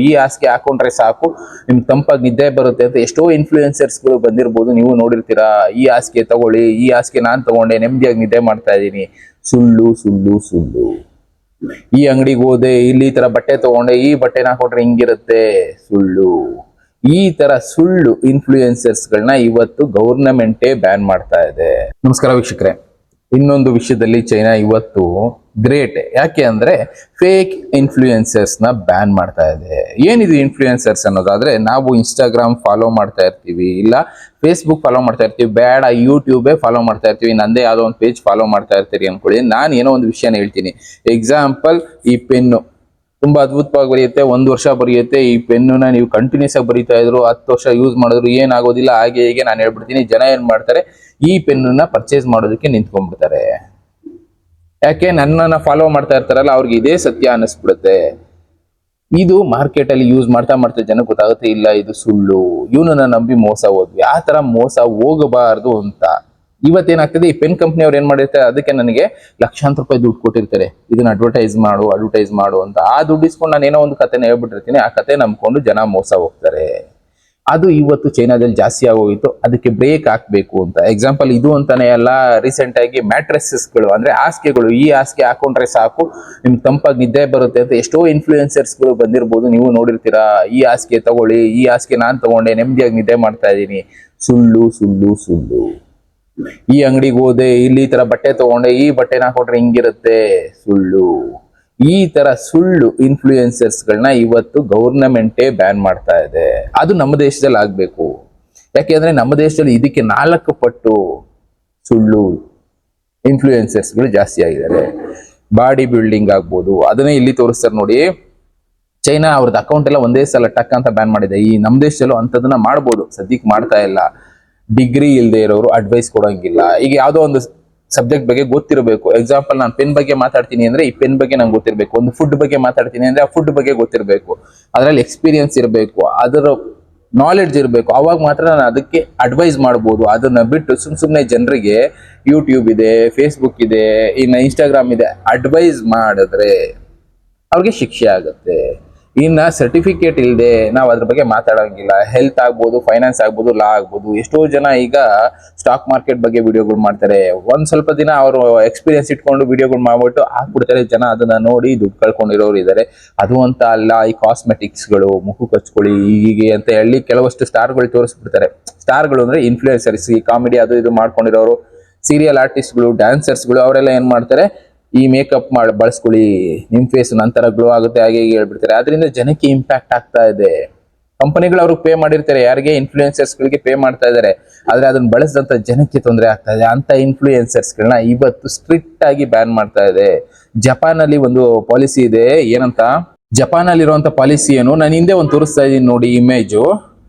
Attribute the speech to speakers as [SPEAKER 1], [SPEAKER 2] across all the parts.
[SPEAKER 1] ಈ ಹಾಸಿಗೆ ಹಾಕೊಂಡ್ರೆ ಸಾಕು ನಿಮ್ಗೆ ತಂಪಾಗಿ ನಿದ್ದೆ ಬರುತ್ತೆ ಅಂತ ಎಷ್ಟೋ ಇನ್ಫ್ಲೂಯೆನ್ಸರ್ಸ್ಗಳು ಬಂದಿರ್ಬೋದು, ನೀವು ನೋಡಿರ್ತೀರಾ. ಈ ಹಾಸಿಗೆ ತಗೊಳ್ಳಿ, ಈ ಹಾಸಿಗೆ ನಾನು ತಗೊಂಡೆ ನೆಮ್ಮದಿಯಾಗಿ ನಿದ್ದೆ ಮಾಡ್ತಾ ಇದ್ದೀನಿ. ಸುಳ್ಳು ಸುಳ್ಳು ಸುಳ್ಳು. ಈ ಅಂಗಡಿಗೆ ಹೋದೆ, ಇಲ್ಲಿ ಈ ತರ ಬಟ್ಟೆ ತಗೊಂಡೆ, ಈ ಬಟ್ಟೆನ ಹಾಕೊಂಡ್ರೆ ಹಿಂಗಿರುತ್ತೆ. ಸುಳ್ಳು. ಈ ತರ ಸುಳ್ಳು ಇನ್ಫ್ಲೂಯೆನ್ಸರ್ಸ್ ಗಳನ್ನ ಇವತ್ತು ಗವರ್ನಮೆಂಟೇ ಬ್ಯಾನ್ ಮಾಡ್ತಾ ಇದೆ. ನಮಸ್ಕಾರ ವೀಕ್ಷಕರೇ, ಇನ್ನೊಂದು ವಿಷಯದಲ್ಲಿ ಚೈನಾ ಇವತ್ತು ಗ್ರೇಟ್. ಯಾಕೆ ಅಂದ್ರೆ ಫೇಕ್ ಇನ್ಫ್ಲೂಯೆನ್ಸರ್ಸ್ ನ ಬ್ಯಾನ್ ಮಾಡ್ತಾ ಇದೆ. ಏನಿದು ಇನ್ಫ್ಲೂಯೆನ್ಸರ್ಸ್ ಅನ್ನೋದಾದ್ರೆ, ನಾವು ಇನ್ಸ್ಟಾಗ್ರಾಮ್ ಫಾಲೋ ಮಾಡ್ತಾ ಇರ್ತೀವಿ, ಇಲ್ಲ ಫೇಸ್ಬುಕ್ ಫಾಲೋ ಮಾಡ್ತಾ ಇರ್ತೀವಿ, ಬೇಡ ಯೂಟ್ಯೂಬೇ ಫಾಲೋ ಮಾಡ್ತಾ ಇರ್ತೀವಿ, ನಂದೇ ಯಾವ್ದೋ ಒಂದು ಪೇಜ್ ಫಾಲೋ ಮಾಡ್ತಾ ಇರ್ತೀರಿ ಅನ್ಕೊಳ್ಳಿ. ನಾನು ಏನೋ ಒಂದು ವಿಷಯನ ಹೇಳ್ತೀನಿ. ಎಕ್ಸಾಂಪಲ್, ಈ ಪೆನ್ನು ತುಂಬಾ ಅದ್ಭುತವಾಗಿ ಬರೆಯುತ್ತೆ, 1 ವರ್ಷ ಬರೆಯುತ್ತೆ. ಈ ಪೆನ್ನ ನೀವು ಕಂಟಿನ್ಯೂಸ್ ಆಗಿ ಬರೀತಾ ಇದ್ರು, 10 ವರ್ಷ ಯೂಸ್ ಮಾಡಿದ್ರು ಏನಾಗೋದಿಲ್ಲ. ಹಾಗೆ ಹೀಗೆ ನಾನು ಹೇಳ್ಬಿಡ್ತೀನಿ. ಜನ ಏನ್ ಮಾಡ್ತಾರೆ, ಈ ಪೆನ್ನ ಪರ್ಚೇಸ್ ಮಾಡೋದಕ್ಕೆ ನಿಂತ್ಕೊಂಡ್ಬಿಡ್ತಾರೆ. ಯಾಕೆ? ನನ್ನನ್ನ ಫಾಲೋ ಮಾಡ್ತಾ ಇರ್ತಾರಲ್ಲ, ಅವ್ರಿಗೆ ಇದೇ ಸತ್ಯ ಅನ್ನಿಸ್ಬಿಡುತ್ತೆ. ಇದು ಮಾರ್ಕೆಟ್ ಅಲ್ಲಿ ಯೂಸ್ ಮಾಡ್ತಾ ಜನಕ್ಕೆ ಗೊತ್ತಾಗುತ್ತೆ, ಇಲ್ಲ ಇದು ಸುಳ್ಳು, ಇವನನ್ನ ನಂಬಿ ಮೋಸ ಹೋದ್ವಿ. ಆ ತರ ಮೋಸ ಹೋಗಬಾರ್ದು ಅಂತ ಇವತ್ತೇನಾಗ್ತದೆ, ಈ ಪೆನ್ ಕಂಪ್ನಿ ಅವ್ರು ಏನ್ ಮಾಡಿರ್ತಾರೆ, ಅದಕ್ಕೆ ನನಗೆ ಲಕ್ಷಾಂತರ ರೂಪಾಯಿ ದುಡ್ಡು ಕೊಟ್ಟಿರ್ತಾರೆ, ಇದನ್ನ ಅಡ್ವರ್ಟೈಸ್ ಮಾಡು ಅಂತ. ಆ ದುಡ್ಡು ಇಸ್ಕೊಂಡು ನಾನು ಏನೋ ಒಂದು ಕಥೆನ ಹೇಳ್ಬಿಟ್ಟಿರ್ತೀನಿ, ಆ ಕತೆ ನಂಬ್ಕೊಂಡು ಜನ ಮೋಸ ಹೋಗ್ತಾರೆ. ಅದು ಇವತ್ತು ಚೈನಾದಲ್ಲಿ ಜಾಸ್ತಿ ಆಗೋಗಿತ್ತು. ಅದಕ್ಕೆ ಬ್ರೇಕ್ ಹಾಕ್ಬೇಕು ಅಂತ. ಎಕ್ಸಾಂಪಲ್ ಇದು ಅಂತಾನೆ ಅಲ್ಲ, ರೀಸೆಂಟ್ ಆಗಿ ಮ್ಯಾಟ್ರೆಸಸ್ಗಳು ಅಂದ್ರೆ ಹಾಸಿಗೆಗಳು, ಈ ಹಾಸಿಗೆ ಹಾಕೊಂಡ್ರೆ ಸಾಕು ನಿಮ್ಗೆ ತಂಪಾಗಿ ನಿದ್ದೆ ಬರುತ್ತೆ ಅಂತ ಎಷ್ಟೋ ಇನ್ಫ್ಲೂಯೆನ್ಸರ್ಸ್ಗಳು ಬಂದಿರ್ಬೋದು, ನೀವು ನೋಡಿರ್ತೀರಾ. ಈ ಹಾಸಿಗೆ ತಗೊಳ್ಳಿ, ಈ ಹಾಸಿಗೆ ನಾನು ತಗೊಂಡೆ ನೆಮ್ಮದಿಯಾಗಿ ನಿದ್ದೆ ಮಾಡ್ತಾ ಇದ್ದೀನಿ. ಸುಳ್ಳು ಸುಳ್ಳು ಸುಳ್ಳು. ಈ ಅಂಗಡಿಗೆ ಹೋದೆ, ಇಲ್ಲಿ ಈ ತರ ಬಟ್ಟೆ ತಗೊಂಡೆ, ಈ ಬಟ್ಟೆನ ಹಾಕೊಂಡ್ರೆ ಹಿಂಗಿರುತ್ತೆ. ಸುಳ್ಳು. ಈ ತರ ಸುಳ್ಳು ಇನ್ಫ್ಲೂಯೆನ್ಸರ್ಸ್ ಗಳನ್ನ ಇವತ್ತು ಗವರ್ನಮೆಂಟೇ ಬ್ಯಾನ್ ಮಾಡ್ತಾ ಇದೆ. ಅದು ನಮ್ಮ ದೇಶದಲ್ಲಿ ಆಗ್ಬೇಕು. ಯಾಕೆಂದ್ರೆ ನಮ್ಮ ದೇಶದಲ್ಲಿ ಇದಕ್ಕೆ 4 ಪಟ್ಟು ಸುಳ್ಳು ಇನ್ಫ್ಲೂಯೆನ್ಸರ್ಸ್ ಗಳು ಜಾಸ್ತಿ ಆಗಿದ್ದಾರೆ. ಬಾಡಿ ಬಿಲ್ಡಿಂಗ್ ಆಗ್ಬೋದು, ಅದನ್ನೇ ಇಲ್ಲಿ ತೋರಿಸ್ತಾರೆ ನೋಡಿ. ಚೈನಾ ಅವ್ರದ್ದು ಅಕೌಂಟ್ ಎಲ್ಲ ಒಂದೇ ಸಲ ಟಕ್ ಅಂತ ಬ್ಯಾನ್ ಮಾಡಿದೆ. ಈ ನಮ್ಮ ದೇಶದಲ್ಲೂ ಅಂತದನ್ನ ಮಾಡ್ಬೋದು, ಸದ್ಯಕ್ಕೆ ಮಾಡ್ತಾ ಇಲ್ಲ. ಡಿಗ್ರಿ ಇಲ್ಲದೆ ಇರೋರು ಅಡ್ವೈಸ್ ಕೊಡೋಂಗಿಲ್ಲ. ಈಗ ಯಾವ್ದೋ ಒಂದು ಸಬ್ಜೆಕ್ಟ್ ಬಗ್ಗೆ ಗೊತ್ತಿರಬೇಕು. ಎಕ್ಸಾಂಪಲ್, ನಾನು ಪೆನ್ ಬಗ್ಗೆ ಮಾತಾಡ್ತೀನಿ ಅಂದ್ರೆ ಈ ಪೆನ್ ಬಗ್ಗೆ ನಂಗೆ ಗೊತ್ತಿರಬೇಕು. ಒಂದು ಫುಡ್ ಬಗ್ಗೆ ಮಾತಾಡ್ತೀನಿ ಅಂದ್ರೆ ಆ ಫುಡ್ ಬಗ್ಗೆ ಗೊತ್ತಿರಬೇಕು. ಅದರಲ್ಲಿ ಎಕ್ಸ್ಪೀರಿಯನ್ಸ್ ಇರಬೇಕು, ಅದರ ನಾಲೆಡ್ಜ್ ಇರಬೇಕು. ಅವಾಗ ಮಾತ್ರ ನಾನು ಅದಕ್ಕೆ ಅಡ್ವೈಸ್ ಮಾಡ್ಬೋದು. ಅದನ್ನ ಬಿಟ್ಟು ಸುಮ್ಮನೆ ಜನರಿಗೆ ಯೂಟ್ಯೂಬ್ ಇದೆ, ಫೇಸ್ಬುಕ್ ಇದೆ, ಇನ್ನು ಇನ್ಸ್ಟಾಗ್ರಾಮ್ ಇದೆ ಅಡ್ವೈಸ್ ಮಾಡಿದ್ರೆ ಅವ್ರಿಗೆ ಶಿಕ್ಷೆ ಆಗುತ್ತೆ. ಇನ್ನ ಸರ್ಟಿಫಿಕೇಟ್ ಇಲ್ಲದೆ ನಾವು ಅದ್ರ ಬಗ್ಗೆ ಮಾತಾಡೋಂಗಿಲ್ಲ. ಹೆಲ್ತ್ ಆಗ್ಬೋದು, ಫೈನಾನ್ಸ್ ಆಗ್ಬೋದು, ಲಾ ಆಗ್ಬೋದು. ಎಷ್ಟೋ ಜನ ಈಗ ಸ್ಟಾಕ್ ಮಾರ್ಕೆಟ್ ಬಗ್ಗೆ ವಿಡಿಯೋಗಳು ಮಾಡ್ತಾರೆ. ಒಂದ್ ಸ್ವಲ್ಪ ದಿನ ಅವರು ಎಕ್ಸ್ಪೀರಿಯನ್ಸ್ ಇಟ್ಕೊಂಡು ವಿಡಿಯೋಗಳು ಮಾಡ್ಬಿಟ್ಟು ಹಾಕ್ಬಿಡ್ತಾರೆ. ಜನ ಅದನ್ನ ನೋಡಿ ದುಡ್ಡು ಕಳ್ಕೊಂಡಿರೋರು ಇದ್ದಾರೆ. ಅದು ಅಂತ ಅಲ್ಲ, ಈ ಕಾಸ್ಮೆಟಿಕ್ಸ್ಗಳು, ಮುಖಕ್ಕೆ ಹಚ್ಕೊಳ್ಳಿ ಹೀಗೆ ಅಂತ ಹೇಳಿ ಕೆಲವಷ್ಟು ಸ್ಟಾರ್ಗಳು ತೋರಿಸ್ಬಿಡ್ತಾರೆ. ಸ್ಟಾರ್ಗಳು ಅಂದ್ರೆ ಇನ್ಫ್ಲೂಯೆನ್ಸರ್ಸ್, ಈ ಕಾಮಿಡಿ ಅದು ಇದು ಮಾಡ್ಕೊಂಡಿರೋರು, ಸೀರಿಯಲ್ ಆರ್ಟಿಸ್ಟ್ಗಳು, ಡ್ಯಾನ್ಸರ್ಸ್ಗಳು, ಅವರೆಲ್ಲ ಏನ್ ಮಾಡ್ತಾರೆ, ಈ ಮೇಕಪ್ ಬಳಸ್ಕೊಳ್ಳಿ, ನಿಮ್ ಫೇಸ್ ನಂತರ ಗ್ಲೋ ಆಗುತ್ತೆ ಹಾಗೆ ಹೀಗೆ ಹೇಳ್ಬಿಡ್ತಾರೆ. ಅದರಿಂದ ಜನಕ್ಕೆ ಇಂಪ್ಯಾಕ್ಟ್ ಆಗ್ತಾ ಇದೆ. ಕಂಪನಿಗಳು ಅವ್ರಿಗೆ ಪೇ ಮಾಡಿರ್ತಾರೆ, ಯಾರಿಗೆ? ಇನ್ಫ್ಲೂಯೆನ್ಸರ್ಸ್ ಗಳಿಗೆ ಪೇ ಮಾಡ್ತಾ ಇದಾರೆ. ಆದ್ರೆ ಅದನ್ನ ಬಳಸಿದಂತ ಜನಕ್ಕೆ ತೊಂದರೆ ಆಗ್ತಾ ಇದೆ. ಅಂತ ಇನ್ಫ್ಲೂಯೆನ್ಸರ್ಸ್ ಗಳನ್ನ ಇವತ್ತು ಸ್ಟ್ರಿಕ್ಟ್ ಆಗಿ ಬ್ಯಾನ್ ಮಾಡ್ತಾ ಇದೆ. ಜಪಾನ್ ಅಲ್ಲಿ ಒಂದು ಪಾಲಿಸಿ ಇದೆ. ಏನಂತ? ಜಪಾನ್ ಅಲ್ಲಿ ಇರುವಂತ ಪಾಲಿಸಿ ಏನು, ನಾನು ಹಿಂದೆ ಒಂದು ತೋರಿಸ್ತಾ ಇದೀನಿ ನೋಡಿ ಇಮೇಜು.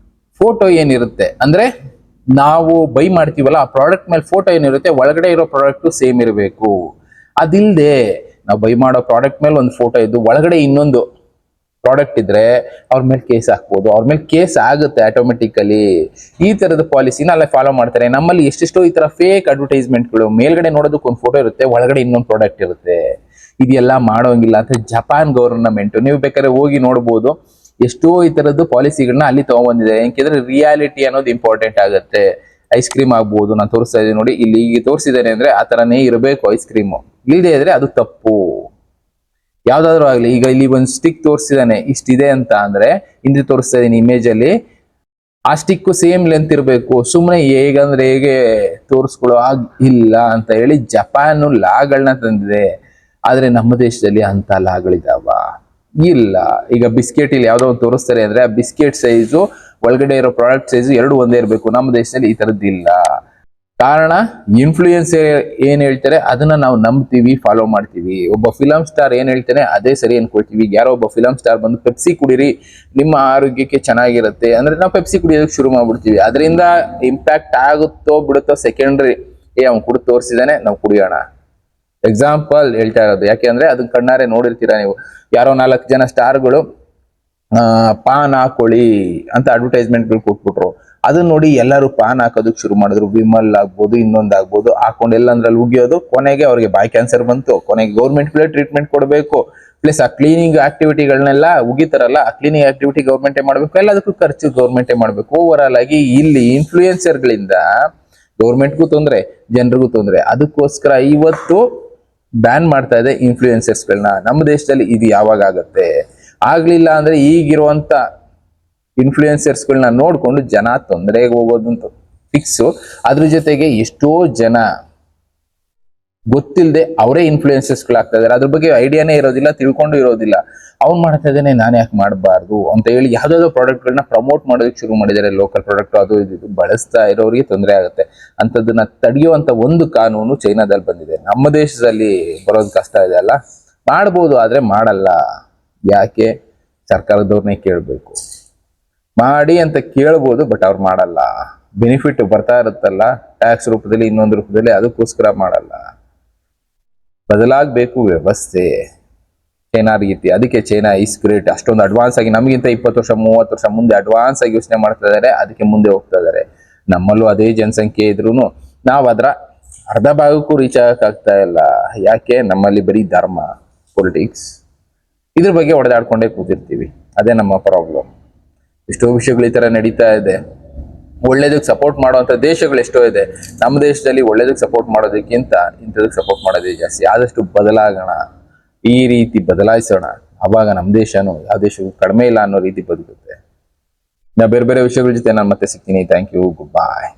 [SPEAKER 1] ಫೋಟೋ ಏನಿರುತ್ತೆ ಅಂದ್ರೆ ನಾವು ಬೈ ಮಾಡ್ತೀವಲ್ಲ, ಆ ಪ್ರಾಡಕ್ಟ್ ಮೇಲೆ ಫೋಟೋ ಏನಿರುತ್ತೆ, ಒಳಗಡೆ ಇರೋ ಪ್ರಾಡಕ್ಟ್ ಸೇಮ್ ಇರಬೇಕು. ಅದಿಲ್ಲದೆ ನಾವು ಬೈ ಮಾಡೋ ಪ್ರಾಡಕ್ಟ್ ಮೇಲೆ ಒಂದು ಫೋಟೋ ಇದ್ದು ಒಳಗಡೆ ಇನ್ನೊಂದು ಪ್ರಾಡಕ್ಟ್ ಇದ್ರೆ ಅವ್ರ ಮೇಲೆ ಕೇಸ್ ಹಾಕ್ಬೋದು. ಅವ್ರ ಮೇಲೆ ಕೇಸ್ ಆಗುತ್ತೆ ಆಟೋಮೆಟಿಕಲಿ. ಈ ತರದ ಪಾಲಿಸಿನ ಅಲ್ಲೇ ಫಾಲೋ ಮಾಡ್ತಾರೆ. ನಮ್ಮಲ್ಲಿ ಎಷ್ಟೆಷ್ಟೋ ಈ ತರ ಫೇಕ್ ಅಡ್ವರ್ಟೈಸ್ಮೆಂಟ್ಗಳು, ಮೇಲ್ಗಡೆ ನೋಡೋದಕ್ಕೆ ಒಂದು ಫೋಟೋ ಇರುತ್ತೆ, ಒಳಗಡೆ ಇನ್ನೊಂದು ಪ್ರಾಡಕ್ಟ್ ಇರುತ್ತೆ. ಇದೆಲ್ಲ ಮಾಡೋಂಗಿಲ್ಲ ಅಂತ ಜಪಾನ್ ಗವರ್ನಮೆಂಟ್, ನೀವು ಬೇಕಾದ್ರೆ ಹೋಗಿ ನೋಡ್ಬೋದು, ಎಷ್ಟೋ ಈ ತರದ್ದು ಪಾಲಿಸಿಗಳನ್ನ ಅಲ್ಲಿ ತಗೊಂಡ್ಬಂದಿದೆ. ಯಾಕೆಂದ್ರೆ ರಿಯಾಲಿಟಿ ಅನ್ನೋದು ಇಂಪಾರ್ಟೆಂಟ್ ಆಗುತ್ತೆ. ಐಸ್ ಕ್ರೀಮ್ ಆಗ್ಬೋದು, ನಾನು ತೋರಿಸ್ತಾ ಇದ್ದೀನಿ ನೋಡಿ, ಇಲ್ಲಿ ಈಗ ತೋರಿಸಿದ್ದೇನೆ ಅಂದ್ರೆ ಆ ತರನೇ ಇರಬೇಕು ಐಸ್ ಕ್ರೀಮು. ಇಲ್ಲದೆ ಇದ್ರೆ ಅದು ತಪ್ಪು. ಯಾವ್ದಾದ್ರು ಆಗ್ಲಿ, ಈಗ ಇಲ್ಲಿ ಒಂದು ಸ್ಟಿಕ್ ತೋರಿಸಿದಾನೆ ಇಷ್ಟಿದೆ ಅಂತ ಅಂದ್ರೆ, ಹಿಂದೆ ತೋರಿಸ್ತಾ ಇದೀನಿ ಇಮೇಜ್ ಅಲ್ಲಿ, ಆ ಸ್ಟಿಕ್ ಸೇಮ್ ಲೆಂತ್ ಇರಬೇಕು. ಸುಮ್ಮನೆ ಹೇಗಂದ್ರೆ ಹೇಗೆ ತೋರಿಸ್ಕೊಳ್ಳೋ ಇಲ್ಲ ಅಂತ ಹೇಳಿ ಜಪಾನ್ ಲಾಗಳನ್ನ ತಂದಿದೆ. ಆದ್ರೆ ನಮ್ಮ ದೇಶದಲ್ಲಿ ಅಂತ ಲಾಗಳಿದಾವ? ಇಲ್ಲ. ಈಗ ಬಿಸ್ಕೆಟ್ ಇಲ್ಲಿ ಯಾವ್ದೋ ಒಂದು ತೋರಿಸ್ತಾರೆ ಅಂದ್ರೆ ಆ ಬಿಸ್ಕೆಟ್ ಸೈಜು, ಒಳಗಡೆ ಇರೋ ಪ್ರಾಡಕ್ಟ್ ಸೈಜು ಎರಡು ಒಂದೇ ಇರಬೇಕು. ನಮ್ಮ ದೇಶದಲ್ಲಿ ಈ ತರದ್ದಿಲ್ಲ. ಕಾರಣ, ಇನ್ಫ್ಲೂಯೆನ್ಸ್ ಏನ್ ಹೇಳ್ತಾರೆ ಅದನ್ನ ನಾವು ನಂಬ್ತೀವಿ, ಫಾಲೋ ಮಾಡ್ತೀವಿ. ಒಬ್ಬ ಫಿಲಂ ಸ್ಟಾರ್ ಏನ್ ಹೇಳ್ತಾನೆ ಅದೇ ಸರಿ ಅನ್ಕೊಳ್ತೀವಿ. ಯಾರೋ ಒಬ್ಬ ಫಿಲಂ ಸ್ಟಾರ್ ಬಂದು ಪೆಪ್ಸಿ ಕುಡೀರಿ, ನಿಮ್ಮ ಆರೋಗ್ಯಕ್ಕೆ ಚೆನ್ನಾಗಿರುತ್ತೆ ಅಂದ್ರೆ ನಾವು ಪೆಪ್ಸಿ ಕುಡಿಯೋದಕ್ಕೆ ಶುರು ಮಾಡ್ಬಿಡ್ತೀವಿ. ಅದರಿಂದ ಇಂಪ್ಯಾಕ್ಟ್ ಆಗುತ್ತೋ ಬಿಡುತ್ತೋ ಸೆಕೆಂಡ್ರಿ. ಅವ್ನು ಕುಡಿದು ತೋರಿಸಿದಾನೆ, ನಾವು ಕುಡಿಯೋಣ. ಎಕ್ಸಾಂಪಲ್ ಹೇಳ್ತಾ ಇರೋದು. ಯಾಕೆ ಅಂದ್ರೆ ಅದನ್ನ ಕಣ್ಣಾರೆ ನೋಡಿರ್ತೀರಾ ನೀವು. ಯಾರೋ 4 ಜನ ಸ್ಟಾರ್ಗಳು ಪಾನ್ ಹಾಕೊಳ್ಳಿ ಅಂತ ಅಡ್ವರ್ಟೈಸ್ಮೆಂಟ್ಗಳು ಕೊಟ್ಬಿಟ್ರು. ಅದನ್ನ ನೋಡಿ ಎಲ್ಲರೂ ಪಾನ್ ಹಾಕೋದಕ್ಕೆ ಶುರು ಮಾಡಿದ್ರು. ವಿಮಲ್ ಆಗ್ಬೋದು, ಇನ್ನೊಂದಾಗ್ಬೋದು, ಹಾಕೊಂಡು ಎಲ್ಲಂದ್ರಲ್ಲಿ ಉಗಿಯೋದು. ಕೊನೆಗೆ ಅವ್ರಿಗೆ ಬಾಯ್ ಕ್ಯಾನ್ಸರ್ ಬಂತು. ಕೊನೆಗೆ ಗೌರ್ಮೆಂಟ್ ಟ್ರೀಟ್ಮೆಂಟ್ ಕೊಡಬೇಕು. ಪ್ಲಸ್ ಆ ಕ್ಲೀನಿಂಗ್ ಆಕ್ಟಿವಿಟಿಗಳನ್ನೆಲ್ಲ ಉಗಿತಾರಲ್ಲ, ಆ ಕ್ಲೀನಿಂಗ್ ಆಕ್ಟಿವಿಟಿ ಗೌರ್ಮೆಂಟೇ ಮಾಡಬೇಕು, ಎಲ್ಲದಕ್ಕೂ ಖರ್ಚು ಗೌರ್ಮೆಂಟೇ ಮಾಡಬೇಕು. ಓವರ್ ಆಲ್ ಆಗಿ ಇಲ್ಲಿ ಇನ್ಫ್ಲೂಯೆನ್ಸರ್ಗಳಿಂದ ಗೌರ್ಮೆಂಟ್ಗೂ ತೊಂದರೆ, ಜನರಿಗೂ ತೊಂದರೆ. ಅದಕ್ಕೋಸ್ಕರ ಇವತ್ತು ಬ್ಯಾನ್ ಮಾಡ್ತಾ ಇದೆ ಇನ್ಫ್ಲೂಯೆನ್ಸರ್ಸ್ಗಳನ್ನ. ನಮ್ಮ ದೇಶದಲ್ಲಿ ಇದು ಯಾವಾಗ ಆಗತ್ತೆ? ಆಗ್ಲಿಲ್ಲ ಅಂದ್ರೆ ಈಗಿರುವಂತ ಇನ್ಫ್ಲೂಯೆನ್ಸರ್ಸ್ಗಳನ್ನ ನೋಡ್ಕೊಂಡು ಜನ ತೊಂದರೆಗೆ ಹೋಗೋದಂತೂ ಫಿಕ್ಸು. ಅದ್ರ ಜೊತೆಗೆ ಎಷ್ಟೋ ಜನ ಗೊತ್ತಿಲ್ಲದೆ ಅವರೇ ಇನ್ಫ್ಲೂಯೆನ್ಸರ್ಸ್ಗಳಾಗ್ತಾ ಇದಾರೆ. ಅದ್ರ ಬಗ್ಗೆ ಐಡಿಯಾನೇ ಇರೋದಿಲ್ಲ, ತಿಳ್ಕೊಂಡು ಇರೋದಿಲ್ಲ. ಅವ್ನು ಮಾಡ್ತಾ ಇದ್ದಾನೆ, ನಾನು ಯಾಕೆ ಮಾಡಬಾರ್ದು ಅಂತ ಹೇಳಿ ಯಾವ್ದಾವ್ದೋ ಪ್ರಾಡಕ್ಟ್ಗಳನ್ನ ಪ್ರಮೋಟ್ ಮಾಡೋದಕ್ಕೆ ಶುರು ಮಾಡಿದ್ದಾರೆ. ಲೋಕಲ್ ಪ್ರಾಡಕ್ಟ್ ಅದು ಇದು ಬಳಸ್ತಾ ಇರೋರಿಗೆ ತೊಂದರೆ ಆಗುತ್ತೆ. ಅಂಥದ್ದನ್ನ ತಡೆಯುವಂತ ಒಂದು ಕಾನೂನು ಚೈನಾದಲ್ಲಿ ಬಂದಿದೆ. ನಮ್ಮ ದೇಶದಲ್ಲಿ ಬರೋದು ಕಷ್ಟ ಇದೆ ಅಲ್ಲ. ಮಾಡ್ಬೋದು, ಆದ್ರೆ ಮಾಡಲ್ಲ. ಯಾಕೆ? ಸರ್ಕಾರದವ್ರನ್ನೇ ಕೇಳಬೇಕು. ಮಾಡಿ ಅಂತ ಕೇಳ್ಬೋದು, ಬಟ್ ಅವ್ರು ಮಾಡಲ್ಲ. ಬೆನಿಫಿಟ್ ಬರ್ತಾ ಇರುತ್ತಲ್ಲ ಟ್ಯಾಕ್ಸ್ ರೂಪದಲ್ಲಿ, ಇನ್ನೊಂದು ರೂಪದಲ್ಲಿ, ಅದಕ್ಕೋಸ್ಕರ ಮಾಡಲ್ಲ. ಬದಲಾಗಬೇಕು ವ್ಯವಸ್ಥೆ ಚೈನಾ ರೀತಿ. ಅದಕ್ಕೆ ಚೈನಾ ಈಸ್ ಗ್ರೇಟ್. ಅಷ್ಟೊಂದು ಅಡ್ವಾನ್ಸ್ ಆಗಿ ನಮಗಿಂತ 20 ವರ್ಷ 30 ವರ್ಷ ಮುಂದೆ ಅಡ್ವಾನ್ಸ್ ಆಗಿ ಯೋಚನೆ ಮಾಡ್ತಾ ಇದಾರೆ. ಅದಕ್ಕೆ ಮುಂದೆ ಹೋಗ್ತಾ ಇದಾರೆ. ನಮ್ಮಲ್ಲೂ ಅದೇ ಜನಸಂಖ್ಯೆ ಇದ್ರು ನಾವು ಅದರ ಅರ್ಧ ಭಾಗಕ್ಕೂ ರೀಚ್ ಆಗಕ್ಕಾಗ್ತಾ ಇಲ್ಲ. ಯಾಕೆ? ನಮ್ಮಲ್ಲಿ ಬರೀ ಧರ್ಮ, ಪೊಲಿಟಿಕ್ಸ್, ಇದ್ರ ಬಗ್ಗೆ ಹೊಡೆದಾಡ್ಕೊಂಡೇ ಕೂತಿರ್ತೀವಿ. ಅದೇ ನಮ್ಮ ಪ್ರಾಬ್ಲಮ್. ಎಷ್ಟೋ ವಿಷಯಗಳು ಈ ತರ ನಡೀತಾ ಇದೆ. ಒಳ್ಳೇದಕ್ಕೆ ಸಪೋರ್ಟ್ ಮಾಡುವಂತ ದೇಶಗಳು ಎಷ್ಟೋ ಇದೆ. ನಮ್ಮ ದೇಶದಲ್ಲಿ ಒಳ್ಳೇದಕ್ಕೆ ಸಪೋರ್ಟ್ ಮಾಡೋದಕ್ಕಿಂತ ಇಂಥದಕ್ಕೆ ಸಪೋರ್ಟ್ ಮಾಡೋದೇ ಜಾಸ್ತಿ. ಆದಷ್ಟು ಬದಲಾಗೋಣ, ಈ ರೀತಿ ಬದಲಾಯಿಸೋಣ. ಅವಾಗ ನಮ್ಮ ದೇಶನೂ ಯಾವ ದೇಶಕ್ಕೂ ಕಡಿಮೆ ಇಲ್ಲ ಅನ್ನೋ ರೀತಿ ಬದುಕುತ್ತೆ. ನಾ ಬೇರೆ ಬೇರೆ ವಿಷಯಗಳ ಜೊತೆ ನಾನು ಮತ್ತೆ ಸಿಗ್ತೀನಿ. Thank you, good bye.